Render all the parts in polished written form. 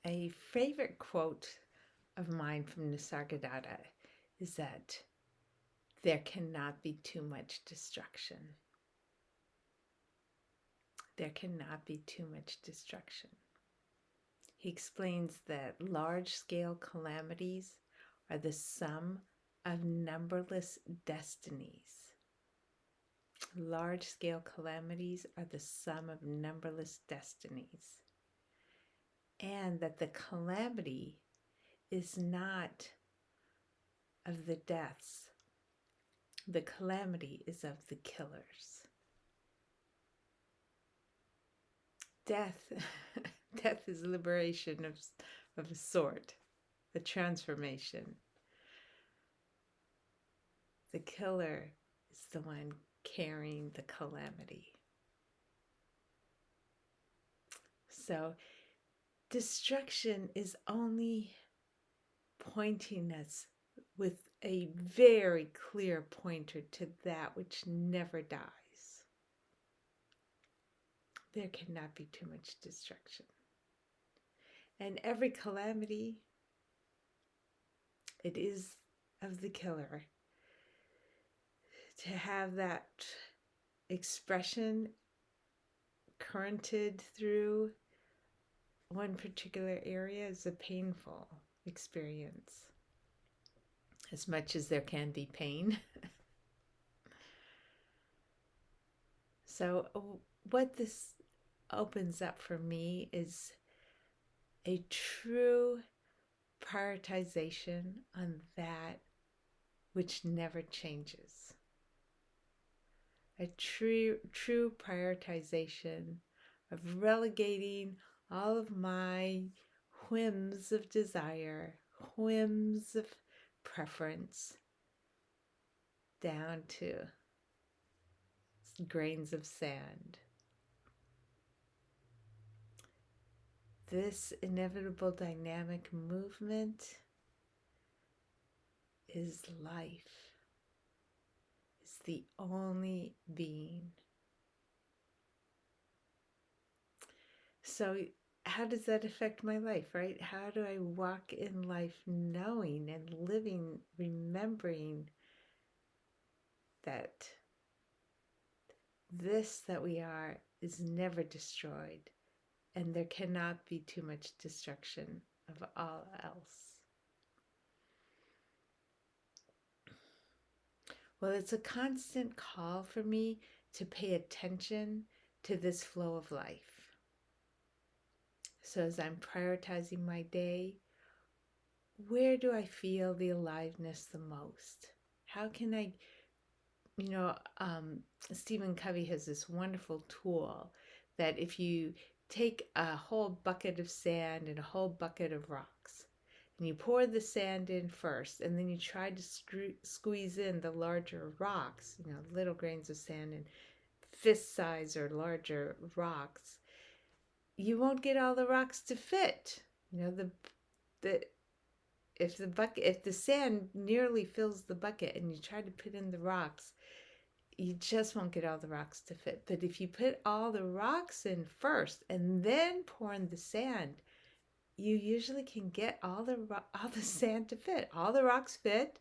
A favorite quote of mine from Nisargadatta is that there cannot be too much destruction. There cannot be too much destruction. He explains that large-scale calamities are the sum of numberless destinies. Large-scale calamities are the sum of numberless destinies. And that the calamity is not of the deaths. The calamity is of the killers. Death, death is liberation of a sort, a transformation. The killer is the one carrying the calamity. So destruction is only pointing us with a very clear pointer to that which never dies. There cannot be too much destruction. And every calamity, it is of the killer. To have that expression currented through one particular area is a painful experience, as much as there can be pain. So what this opens up for me is a true prioritization on that which never changes. A true prioritization of relegating all of my whims of desire, whims of preference, down to grains of sand. This inevitable dynamic movement is life. It's the only being. So how does that affect my life, right? How do I walk in life knowing and living, remembering that this that we are is never destroyed, and there cannot be too much destruction of all else? Well, it's a constant call for me to pay attention to this flow of life. So as I'm prioritizing my day, where do I feel the aliveness the most? How can I, Stephen Covey has this wonderful tool that if you take a whole bucket of sand and a whole bucket of rocks, and you pour the sand in first, and then you try to squeeze in the larger rocks, little grains of sand and fist size or larger rocks, you won't get all the rocks to fit. If the sand nearly fills the bucket and you try to put in the rocks, you just won't get all the rocks to fit. But if you put all the rocks in first and then pour in the sand, you usually can get all the sand to fit. All the rocks fit,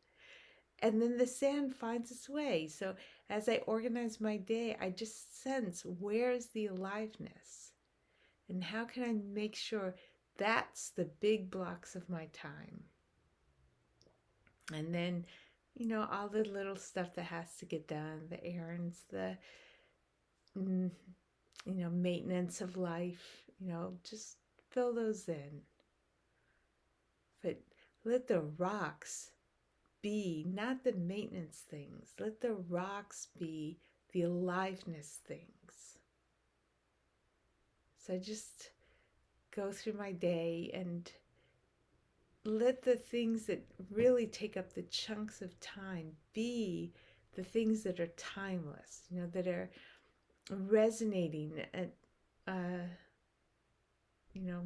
and then the sand finds its way. So as I organize my day, I just sense, where's the aliveness? And how can I make sure that's the big blocks of my time? And then, all the little stuff that has to get done, the errands, the, maintenance of life, just fill those in. But let the rocks be not the maintenance things. Let the rocks be the aliveness things. So I just go through my day and let the things that really take up the chunks of time be the things that are timeless, that are resonating at,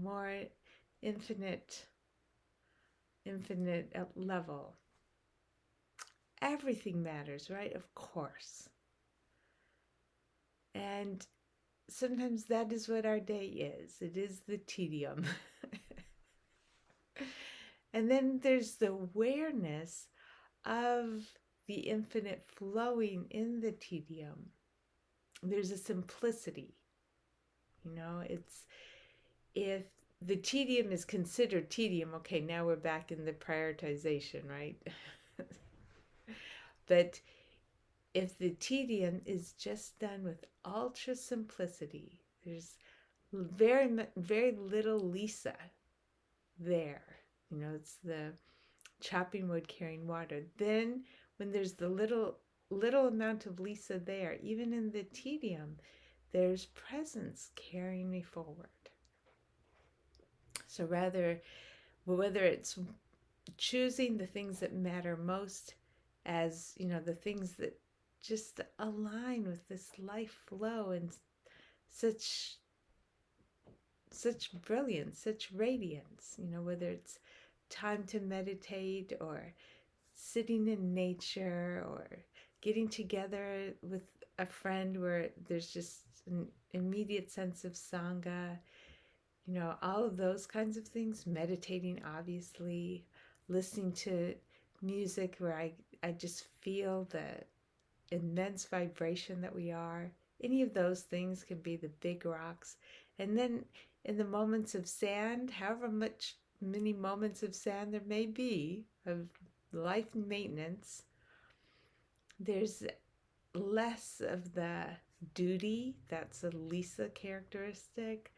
more infinite level. Everything matters, right? Of course. And sometimes that is what our day is. It is the tedium. And then there's the awareness of the infinite flowing in the tedium. There's a simplicity. It's if the tedium is considered tedium, okay, now we're back in the prioritization, right? But if the tedium is just done with ultra simplicity, there's very little Lisa there. It's the chopping wood carrying water. Then when there's the little amount of Lisa there, even in the tedium, there's presence carrying me forward. So whether it's choosing the things that matter most as, the things that just align with this life flow and such brilliance, such radiance, whether it's time to meditate or sitting in nature or getting together with a friend where there's just an immediate sense of sangha, all of those kinds of things, meditating, obviously, listening to music where I just feel the immense vibration that we are. Any of those things can be the big rocks. And then in the moments of sand, many moments of sand there may be of life maintenance, there's less of the duty, that's a Lisa characteristic,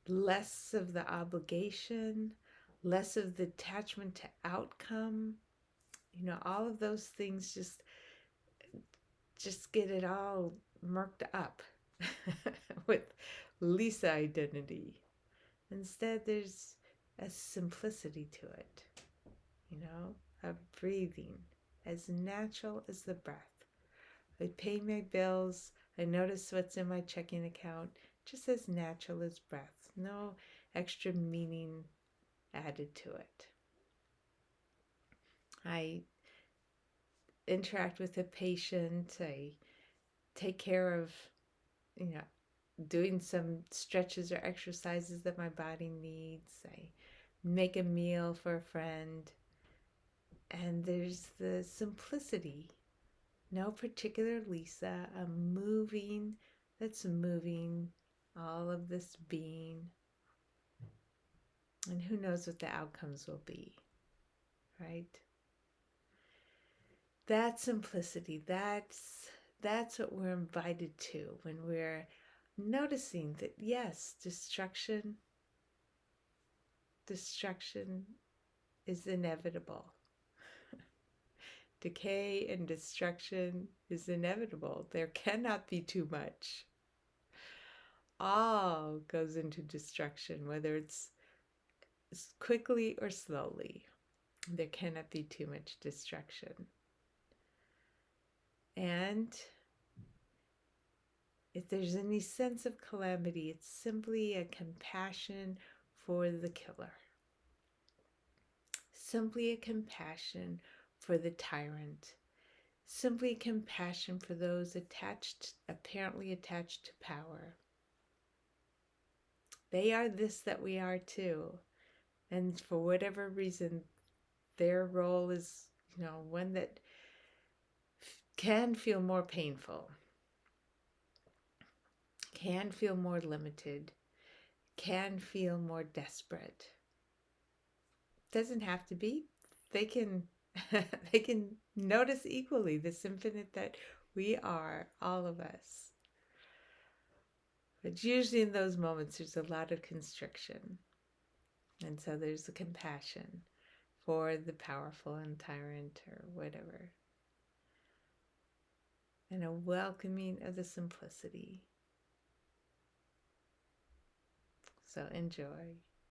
less of the obligation, less of the attachment to outcome. All of those things just get it all murked up with Lisa identity. Instead, there's a simplicity to it, a breathing as natural as the breath. I pay my bills, I notice what's in my checking account, just as natural as breath. No extra meaning added to it. I interact with a patient, I take care of, doing some stretches or exercises that my body needs. I make a meal for a friend. And there's the simplicity. No particular Lisa, that's moving all of this being. And who knows what the outcomes will be, right? That simplicity, that's what we're invited to when we're noticing that, yes, destruction is inevitable. Decay and destruction is inevitable. There cannot be too much. All goes into destruction, whether it's quickly or slowly. There cannot be too much destruction. And if there's any sense of calamity, it's simply a compassion for the killer. Simply a compassion for the tyrant. Simply a compassion for those apparently attached to power. They are this that we are too. And for whatever reason, their role is, one that can feel more painful, can feel more limited, can feel more desperate. Doesn't have to be. They can they can notice equally this infinite that we are, all of us. But usually in those moments there's a lot of constriction. And so there's a compassion for the powerful and tyrant or whatever. And a welcoming of the simplicity. So enjoy.